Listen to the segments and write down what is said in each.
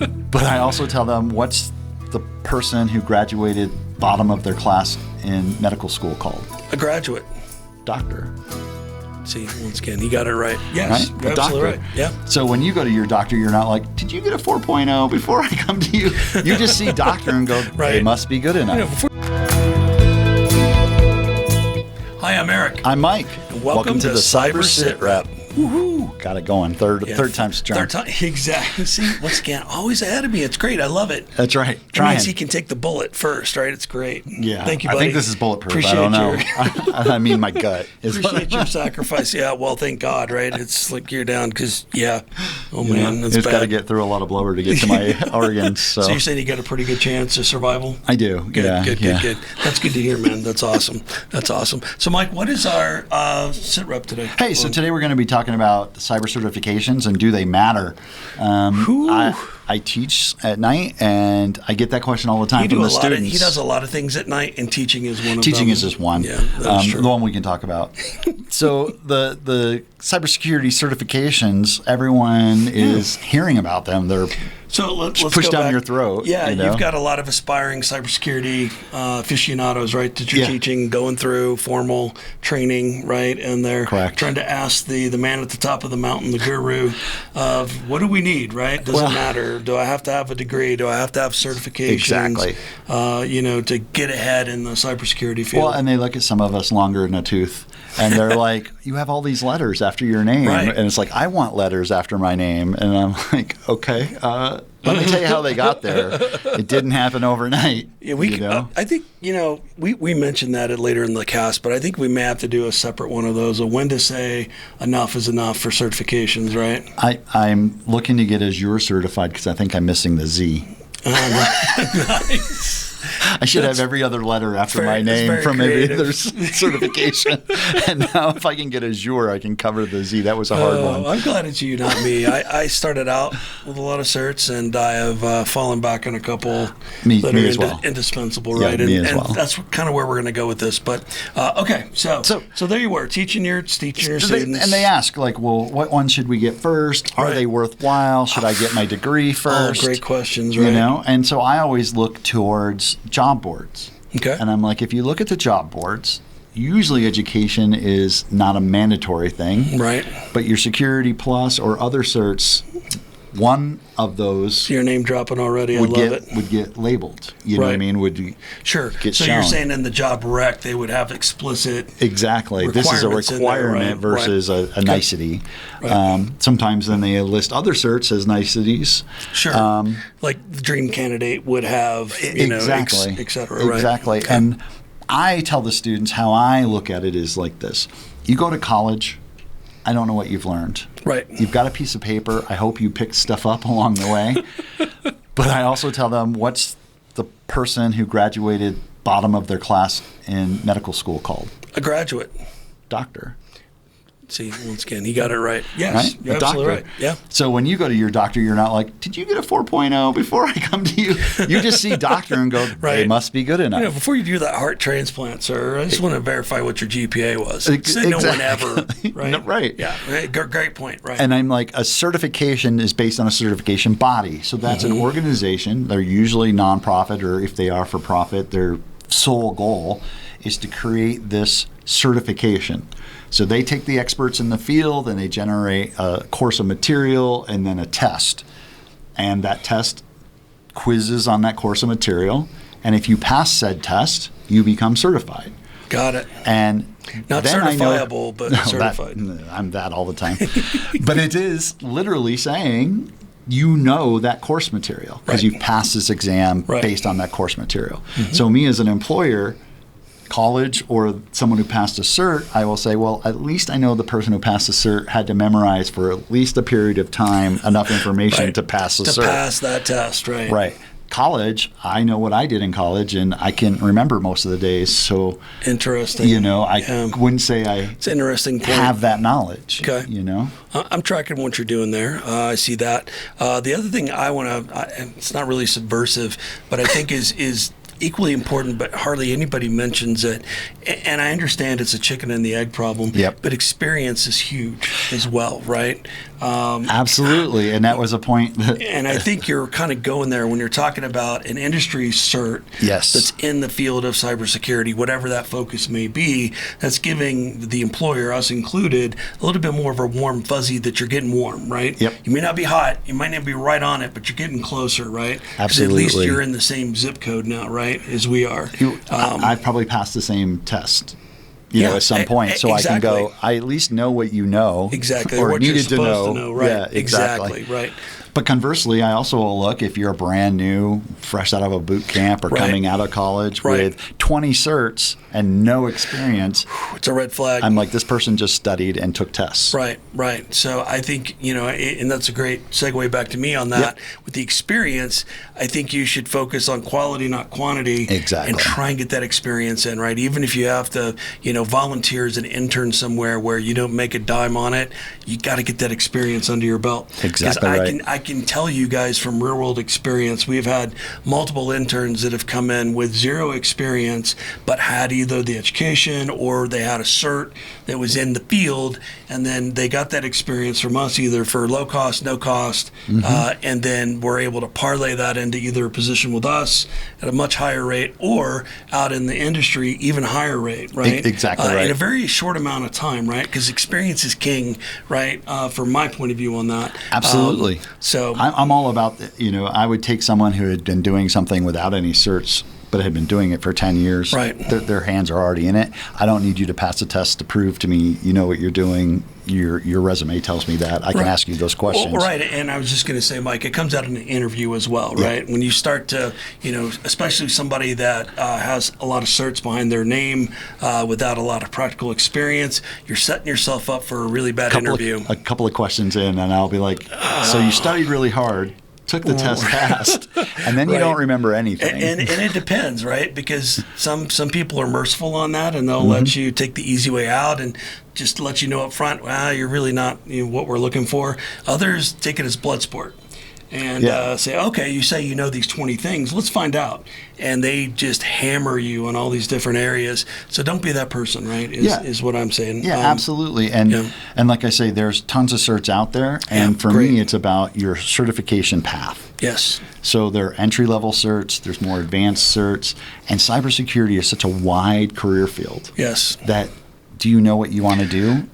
But I also tell them, what's the person who graduated bottom of their class in medical school called? A graduate. Doctor. See, once again, he got it right. Yes, Right? you're absolutely right. Yeah. So when you go to your doctor, you're not like, did you get a 4.0 before I come to you? You just see doctor and go, Right. They must be good enough. Hi, I'm Eric. I'm Mike. And welcome to the Cyber Sitrep. Woohoo! Got it going. Third time's the charm. Third time, exactly. See, once again, always ahead of me. It's great. I love it. That's right. That Trying. means he can take the bullet first, right? It's great. Yeah. Thank you, I buddy. think this is bulletproof. Appreciate I don't know. I mean, my gut is. Appreciate your sacrifice. Yeah, well, thank God, right? It's like you're down because, oh man, that's It's bad. got to get through a lot of blower to get to my organs. So you're saying you got a pretty good chance of survival? I do. Good, yeah, good. That's good to hear, man. That's awesome. So, Mike, what is our sit rep today? Hey, so today we're going to be talking about cyber certifications and do they matter? I teach at night, and I get that question all the time from the students. He does a lot of things at night, and teaching is one of them. Teaching is just one. Yeah, that's true. The one we can talk about. So the cybersecurity certifications, everyone is hearing about them. They're let's pushed go down back. your throat. Yeah, you know? You've got a lot of aspiring cybersecurity aficionados, right? That you're teaching, going through formal training, right? And they're trying to ask the man at the top of the mountain, the guru, of what do we need, right? Does it matter? Do I have to have a degree? Do I have to have certifications? Exactly. To get ahead in the cybersecurity field. Well, and they look at some of us longer in a tooth, and they're like, "You have all these letters after your name," right. And it's like, "I want letters after my name," and I'm like, "Okay, let me tell you how they got there. It didn't happen overnight." Yeah, I think we mentioned that later in the cast, but I think we may have to do a separate one of those. When to say enough is enough for certifications, right? I'm looking to get Azure certified because I think I'm missing the Z. Nice. I should have every other letter after my name from maybe their certification. And now if I can get Azure, I can cover the Z. That was a hard one. I'm glad it's you, not me. I started out with a lot of certs, and I have fallen back on a couple that me are as well. indispensable, Yeah, right? me And as well. that's kind of where we're going to go with this. But okay, so there you were, teaching your students. And they ask, like, well, what one should we get first? Are they worthwhile? Should I get my degree first? Oh, great questions, right? You know? And so I always look towards job boards. Okay. And I'm like, if you look at the job boards, usually education is not a mandatory thing. Right. But your Security Plus or other certs, one of those your name dropping already. I love it. Would get labeled. You know what I mean? Get so shown. You're saying in the job rec they would have explicit exactly. This is a requirement versus a nicety. Right. Sometimes then they list other certs as niceties. Sure. Like the dream candidate would have, exactly, et cetera. Right? Exactly. Okay. And I tell the students how I look at it is like this: you go to college. I don't know what you've learned. Right. You've got a piece of paper. I hope you picked stuff up along the way. But I also tell them, what's the person who graduated bottom of their class in medical school called? A graduate. Doctor. See, once again, he got it right. Yes, right? you're absolutely right. Yeah. So when you go to your doctor, you're not like, did you get a 4.0 before I come to you? You just see doctor and go, they must be good enough. Before you do that heart transplant, sir, I just want to verify what your GPA was. Exactly. No one ever, right? No, right. Yeah, great point, right. And I'm like, a certification is based on a certification body. So that's an organization. They're usually nonprofit, or if they are for profit, their sole goal is to create this certification. So they take the experts in the field and they generate a course of material and then a test. And that test quizzes on that course of material. And if you pass said test, you become certified. Got it. And not certifiable, but certified. I'm that all the time. But it is literally saying that course material because you've passed this exam based on that course material. So me as an employer, college or someone who passed a cert, I will say, well, at least I know the person who passed the cert had to memorize for at least a period of time enough information to pass the cert. To pass that test, right. Right. College, I know what I did in college, and I can remember most of the days. So interesting. I wouldn't say it's an interesting point. Have that knowledge. Okay. I'm tracking what you're doing there. I see that. The other thing I want to, it's not really subversive, but I think is equally important, but hardly anybody mentions it. And I understand it's a chicken and the egg problem, but experience is huge as well, right? Absolutely, and that was a point. And I think you're kind of going there when you're talking about an industry cert that's in the field of cybersecurity, whatever that focus may be, that's giving the employer, us included, a little bit more of a warm fuzzy that you're getting warm, right? Yep. You may not be hot, you might not be right on it, but you're getting closer, right? Absolutely. At least you're in the same zip code now, right, as we are. I've probably passed the same test. At some point, so I can go. I at least know what you know, or what needed you're supposed to know, right? Yeah, exactly, right. But conversely, I also will look if you're brand new, fresh out of a boot camp or coming out of college with 20 certs and no experience. It's a red flag. I'm like, this person just studied and took tests. Right. So I think, and that's a great segue back to me on that. With the experience, I think you should focus on quality, not quantity. Exactly. And try and get that experience in, right? Even if you have to, volunteer as an intern somewhere where you don't make a dime on it, you got to get that experience under your belt. Exactly right. I can tell you guys from real world experience, we've had multiple interns that have come in with zero experience, but had either the education or they had a cert that was in the field, and then they got that experience from us either for low cost, no cost, and then we're able to parlay that into either a position with us at a much higher rate or out in the industry, even higher rate, right? Exactly right. In a very short amount of time, right? Because experience is king, right? From my point of view on that. Absolutely. So I'm all about, I would take someone who had been doing something without any certs, but had been doing it for 10 years. Right. Their hands are already in it. I don't need you to pass a test to prove to me you know what you're doing. Your resume tells me that. I can ask you those questions. Well, right. And I was just going to say, Mike, it comes out in an interview as well, right? When you start to, especially somebody that has a lot of certs behind their name without a lot of practical experience, you're setting yourself up for a really bad interview. A couple of questions in, and I'll be like, so you studied really hard, took the test, passed, and then you don't remember anything. And it depends, right? Because some people are merciful on that, and they'll let you take the easy way out and just let you know up front, you're really not what we're looking for. Others take it as blood sport and say, okay, you say you know these 20 things, let's find out. And they just hammer you on all these different areas. So don't be that person, right, is what I'm saying. Yeah, absolutely. And like I say, there's tons of certs out there. And for me, it's about your certification path. Yes. So there are entry-level certs, there's more advanced certs, and cybersecurity is such a wide career field. Yes. That do you know what you want to do?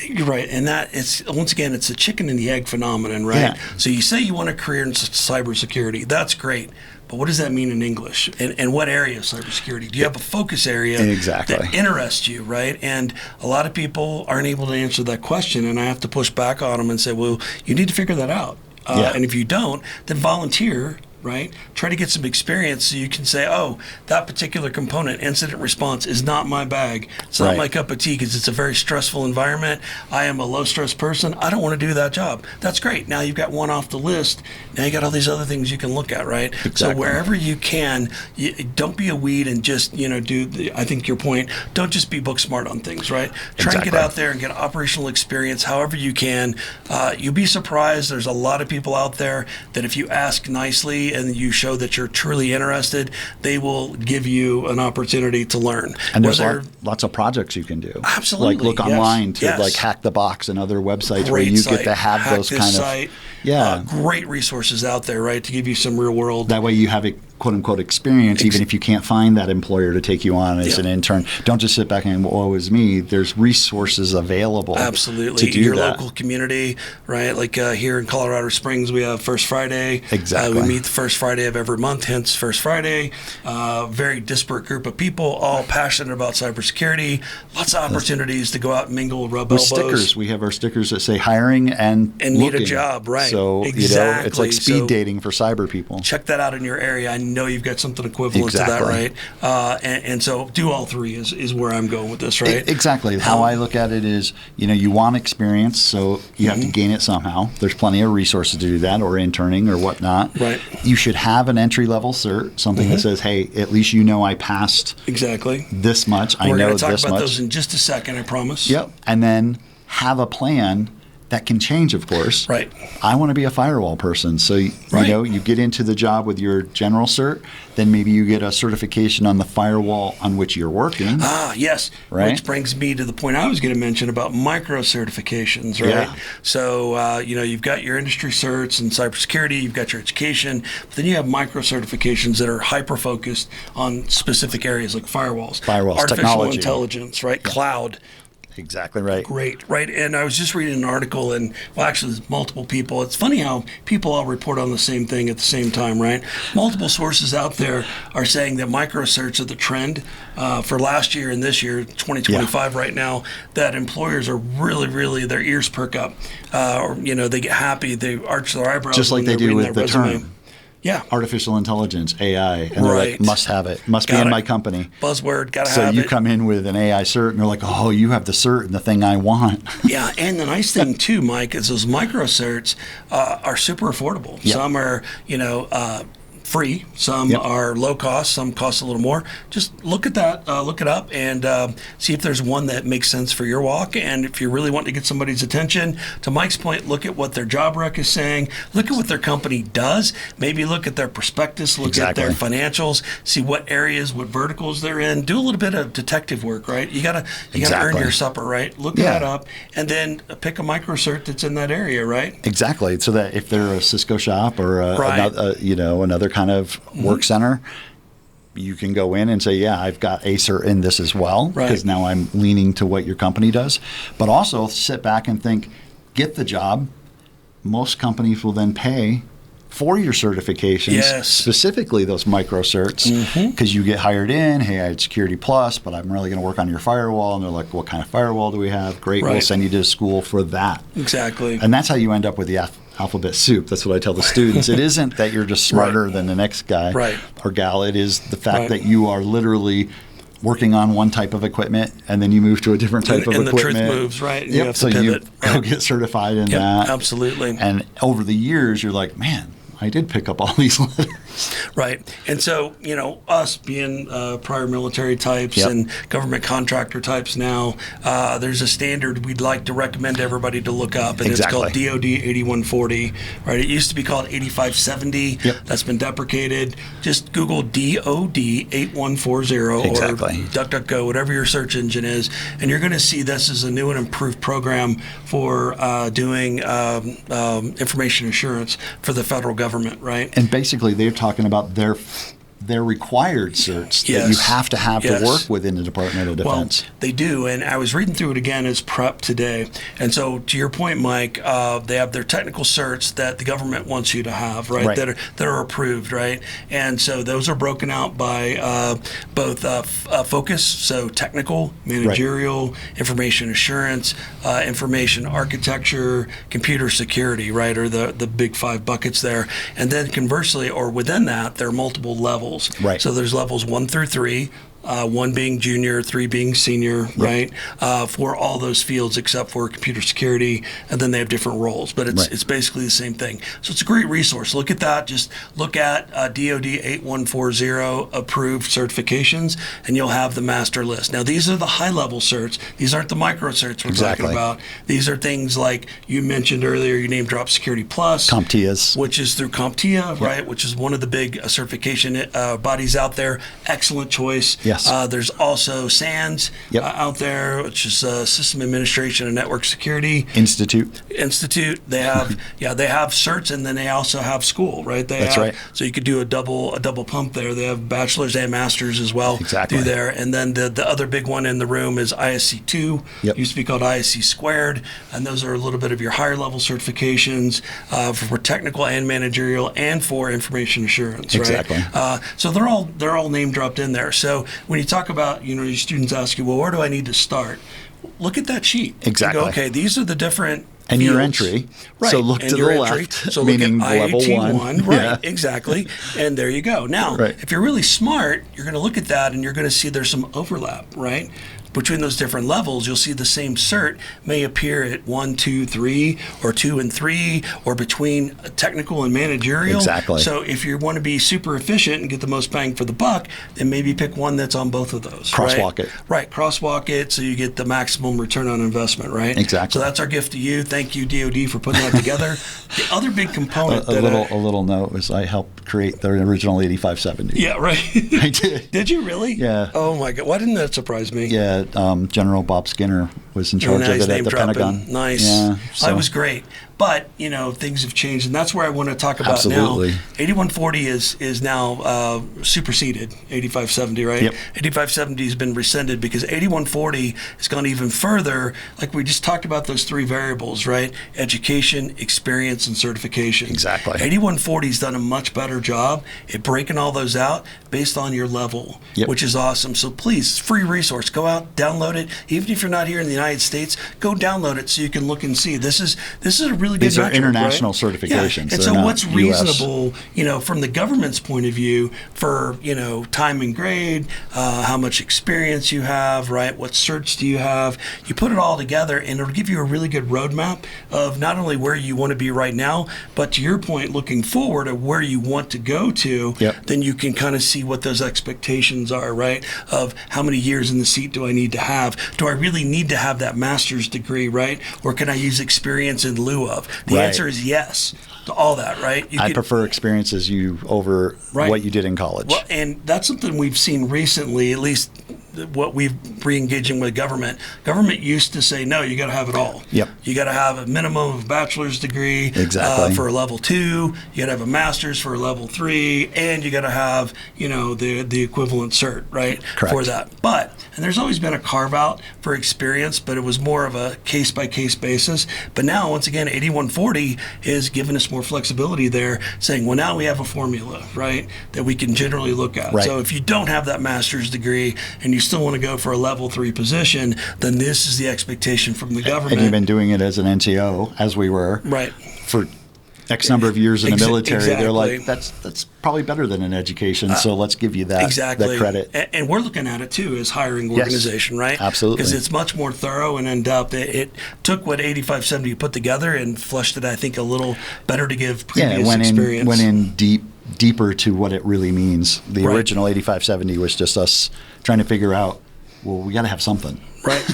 You're right, and that it's once again it's a chicken and the egg phenomenon, right? Yeah. So you say you want a career in cybersecurity, that's great, but what does that mean in English? And what area of cybersecurity? Do you have a focus area that interests you, right? And a lot of people aren't able to answer that question, and I have to push back on them and say, well, you need to figure that out. And if you don't, then volunteer. Right? Try to get some experience so you can say, oh, that particular component, incident response, is not my bag. It's not my cup of tea because it's a very stressful environment. I am a low-stress person. I don't want to do that job. That's great. Now you've got one off the list. Now you got all these other things you can look at, right? Exactly. So wherever you can, don't be a weed and just, I think your point, don't just be book smart on things, right? Try and get out there and get operational experience however you can. You'll be surprised. There's a lot of people out there that if you ask nicely and you show that you're truly interested, they will give you an opportunity to learn. And there's lots of projects you can do. Absolutely. Like look online to like Hack the Box and other websites where you get to have those kind of great resources out there, right, to give you some real world. That way you have a quote-unquote experience, even if you can't find that employer to take you on as an intern. Don't just sit back and, woe is me. There's resources available. Absolutely. To do your that. local community, right? Like here in Colorado Springs, we have First Friday. Exactly. We meet the first Friday of every month, hence First Friday. Very disparate group of people, all passionate about cybersecurity. Lots of opportunities to go out and mingle, rub elbows. Stickers. We have our stickers that say hiring and need a job, right? So, it's like speed dating for cyber people. Check that out in your area. I know you've got something equivalent to that, right? And so do all three is where I'm going with this, right? Exactly. How I look at it is, you want experience, so you have to gain it somehow. There's plenty of resources to do that, or interning or whatnot. Right. You should have an entry-level cert, something that says, hey, at least I passed this much. I know this much. We're going to talk about those in just a second, I promise. Yep. And then have a plan That can change, of course. Right. I want to be a firewall person. So, you Right. know, you get into the job with your general cert, then maybe you get a certification on the firewall on which you're working. Ah, yes. Right. Which brings me to the point I was going to mention about micro certifications, right? Yeah. So, you know, you've got your industry certs in cybersecurity, you've got your education, but then you have micro certifications that are hyper-focused on specific areas like firewalls, artificial technology. intelligence, right? Yeah. Cloud. Exactly right. Great, right. And I was just reading an article, and well, actually, there's multiple people. It's funny how people all report on the same thing at the same time, right? Multiple sources out there are saying that microcerts are the trend for last year and this year, 2025 right now, that employers are really, their ears perk up. Or, you know, they get happy, they arch their eyebrows. Just like they do with the term. Yeah. Artificial intelligence, AI. And they're like, must have it. Must be in my company. Buzzword, got to have it. So you it. come in with an AI cert and they're like, oh, you have the cert and the thing I want. Yeah, and the nice thing too, Mike, is those micro certs are super affordable. Yep. Some are, you know, free. Some are low cost. Some cost a little more. Just look at that, look it up, and see if there's one that makes sense for your walk. And if you really want to get somebody's attention, to Mike's point, look at what their job rec is saying. Look at what their company does. Maybe look at their prospectus. Look at their financials. See what areas, what verticals they're in. Do a little bit of detective work, right? You gotta earn your supper, right? Look that up, and then pick a micro cert that's in that area, right? Exactly. So that if they're a Cisco shop or another kind of work center, you can go in and say, yeah, I've got a cert in this as well, because now I'm leaning to what your company does. But also sit back and think, get the job. Most companies will then pay for your certifications, specifically those micro certs, because you get hired in, hey, I had Security Plus, but I'm really going to work on your firewall. And they're like, what kind of firewall do we have? Great, we'll send you to school for that. Exactly. And that's how you end up with the alphabet soup. That's what I tell the students. It isn't that you're just smarter than the next guy or gal. It is the fact that you are literally working on one type of equipment and then you move to a different type of equipment. And the truth moves, right? Yep. So you go get certified in that. Absolutely. And over the years, you're like, man, I did pick up all these letters. Right. And so, you know, us being prior military types and government contractor types now, there's a standard we'd like to recommend everybody to look up, and it's called DOD 8140, right? It used to be called 8570. That's been deprecated. Just Google DOD 8140 or DuckDuckGo, whatever your search engine is, and you're going to see this is a new and improved program for doing information assurance for the federal government, right? And basically, they're talking about their required certs that you have to work within the Department of Defense. Well, they do, and I was reading through it again as prep today. And so, to your point, Mike, they have their technical certs that the government wants you to have, right? That are approved, right? And so those are broken out by both focus, so technical, managerial, information assurance, information architecture, computer security, right? Or the big 5 buckets there. And then conversely, or within that, there are multiple levels. Right. So there's levels 1 through 3. 1 being junior, 3 being senior, right? For all those fields except for computer security, and then they have different roles, but it's basically the same thing. So it's a great resource. Look at that. Just look at DOD 8140 approved certifications, and you'll have the master list. Now, these are the high-level certs. These aren't the micro certs we're talking about. These are things like you mentioned earlier, you name drop Security Plus. CompTIAs. Which is through CompTIA, right? Which is one of the big certification bodies out there. Excellent choice. There's also SANS out there, which is System Administration and Network Security Institute. They have they have certs, and then they also have school, right? So you could do a double pump there. They have bachelor's and master's as well through there. And then the other big one in the room is ISC2. Used to be called ISC squared, and those are a little bit of your higher level certifications for technical and managerial and for information assurance, right? So they're all name dropped in there. So when you talk about, you know, your students ask you, well, where do I need to start? Look at that sheet. Exactly. Go, okay, these are the different and fields. your entry. So look to the left, so meaning look at level 1. Right, exactly. And there you go. Now, if you're really smart, you're going to look at that and you're going to see there's some overlap, right? between those different levels, you'll see the same cert may appear at 1, 2, 3, or 2 and 3, or between technical and managerial. Exactly. So if you want to be super efficient and get the most bang for the buck, then maybe pick one that's on both of those. Crosswalk it. Right, crosswalk it so you get the maximum return on investment, right? Exactly. So that's our gift to you. Thank you, DoD, for putting that together. The other big component a little note was I helped create the original 8570. Yeah, right. I did. Did you really? Yeah. Oh my God! Why didn't that surprise me? Yeah, General Bob Skinner was in charge of it at the Pentagon. Nice. Yeah, so. It was great. But, things have changed, and that's where I want to talk about Absolutely. now. 8140 is now superseded 8570, right? Yep. 8570 has been rescinded because 8140 has gone even further. Like we just talked about those three variables, right? Education, experience, and certification. Exactly. 8140 has done a much better job at breaking all those out based on your level, which is awesome. So please, free resource. Go out, download it. Even if you're not here in the United States, go download it so you can look and see. This is a really good These are metric, international right? certifications. Yeah. And so what's reasonable, from the government's point of view for, time and grade, how much experience you have, right? What certs do you have? You put it all together and it'll give you a really good roadmap of not only where you want to be right now, but to your point, looking forward of where you want to go to, then you can kind of see what those expectations are, right? Of how many years in the seat do I need to have? Do I really need to have that master's degree, right? Or can I use experience in lieu of? The answer is yes to all that, right? I prefer experiences over what you did in college. Well, and that's something we've seen recently, at least what we've re-engaging with government. Government used to say, no, you got to have it all. Yep. You got to have a minimum of a bachelor's degree for a level 2. You got to have a master's for a level 3, and you got to have, the equivalent cert, right? Correct. For that. And there's always been a carve out for experience, but it was more of a case by case basis. But now, once again, 8140 is giving us more flexibility there, saying, well, now we have a formula, right, that we can generally look at. Right. So if you don't have that master's degree and you still want to go for a level 3 position, then this is the expectation from the government. And you've been doing it as an NCO, as we were, for X number of years in the military. Exactly. They're like, that's probably better than an education, so let's give you that, that credit. And we're looking at it, too, as hiring organization, right? Absolutely. Because it's much more thorough and in-depth. It took what 8570 put together and fleshed it, I think, a little better to give previous experience. Went in deeper to what it really means. The original 8570 was just us trying to figure out, well, we got to have something. Right.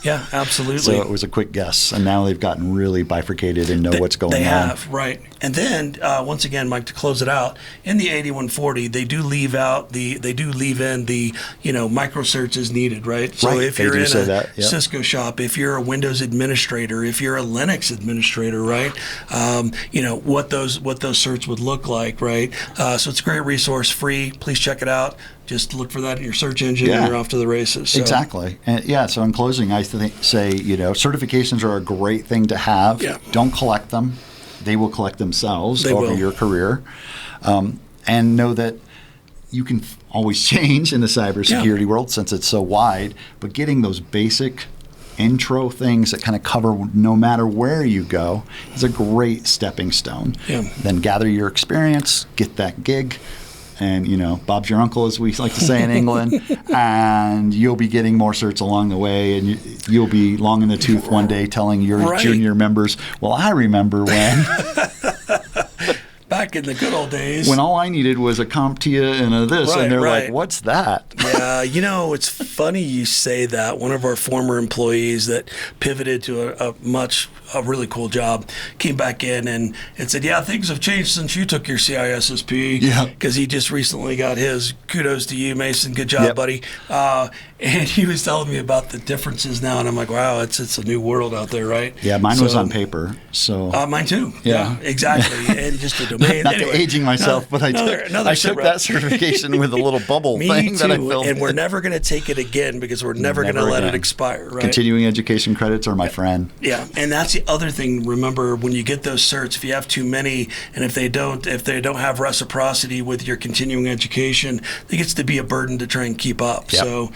Yeah, absolutely. So it was a quick guess, and now they've gotten really bifurcated and know what's going on. They have, right. And then, once again, Mike, to close it out, in the 8140, they do leave in the, micro certs as needed, right? So if you're in a Cisco shop, if you're a Windows administrator, if you're a Linux administrator, right? What those certs would look like, right? So it's a great resource, free. Please check it out. Just look for that in your search engine and you're off to the races. So. Exactly. And so in closing, I say, certifications are a great thing to have. Yeah. Don't collect them. They will collect themselves over your career. And know that you can always change in the cybersecurity world since it's so wide, but getting those basic intro things that kind of cover no matter where you go is a great stepping stone. Yeah. Then gather your experience, get that gig. And, Bob's your uncle, as we like to say in England, and you'll be getting more certs along the way, and you'll be long in the tooth one day telling your junior members, well, I remember when. Back in the good old days. When all I needed was a CompTIA and a this, and they're like, what's that? Yeah, it's funny you say that. One of our former employees that pivoted to a really cool job came back in and said, yeah, things have changed since you took your CISSP. Yeah. Because he just recently got his. Kudos to you, Mason. Good job, buddy. And he was telling me about the differences now, and I'm like, wow, it's a new world out there, right? Yeah, mine was on paper. So mine too. Yeah, exactly. And just the domain. Not aging myself, but I took that certification with a little bubble thing that I filled. And we're never going to take it again because we're never going to let it expire, right? Continuing education credits are my friend. Yeah, and that's the other thing, remember, when you get those certs, if you have too many, and if they don't have reciprocity with your continuing education, it gets to be a burden to try and keep up. Yep. So,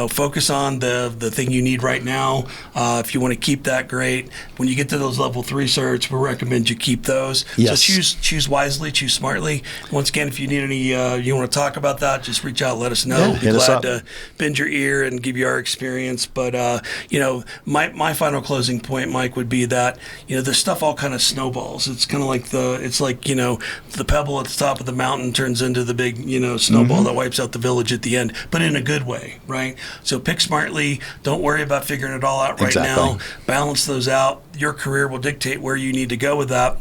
focus on the thing you need right now. If you want to keep that, great. When you get to those level 3 certs, we recommend you keep those. Yes. So choose wisely, choose smartly. Once again, if you need any, you want to talk about that, just reach out, let us know. Yeah, We'll be glad to bend your ear and give you our experience. But my final closing point, Mike, would be that this stuff all kind of snowballs. It's kind of like the pebble at the top of the mountain turns into the big snowball that wipes out the village at the end, but in a good way, right? So pick smartly. Don't worry about figuring it all out right now. Balance those out. Your career will dictate where you need to go with that.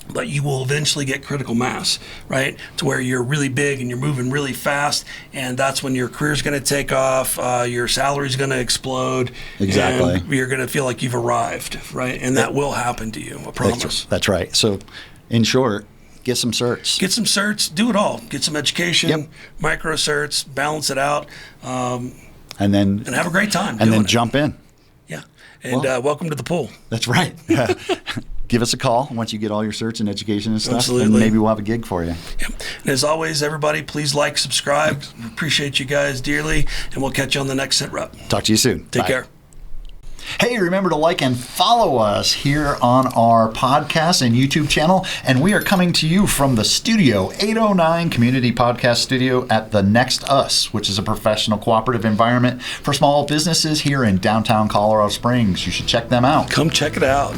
But you will eventually get critical mass, right? To where you're really big and you're moving really fast, and that's when your career's going to take off, your salary's going to explode. Exactly. And you're going to feel like you've arrived, right? And that will happen to you, I promise. That's right. So, in short, get some certs. Get some certs. Do it all. Get some education, micro certs, balance it out, and have a great time. And then jump in. Yeah. And welcome to the pool. That's right. Give us a call once you get all your certs and education and stuff. Absolutely. And maybe we'll have a gig for you. Yep. And as always, everybody, please like, subscribe. We appreciate you guys dearly, and we'll catch you on the next Sitrep. Talk to you soon. Take Bye. care. Hey, remember to like and follow us here on our podcast and YouTube channel. And we are coming to you from the Studio 809 Community Podcast Studio at the Next Us, which is a professional cooperative environment for small businesses here in downtown Colorado Springs. You should check them out. Come check it out.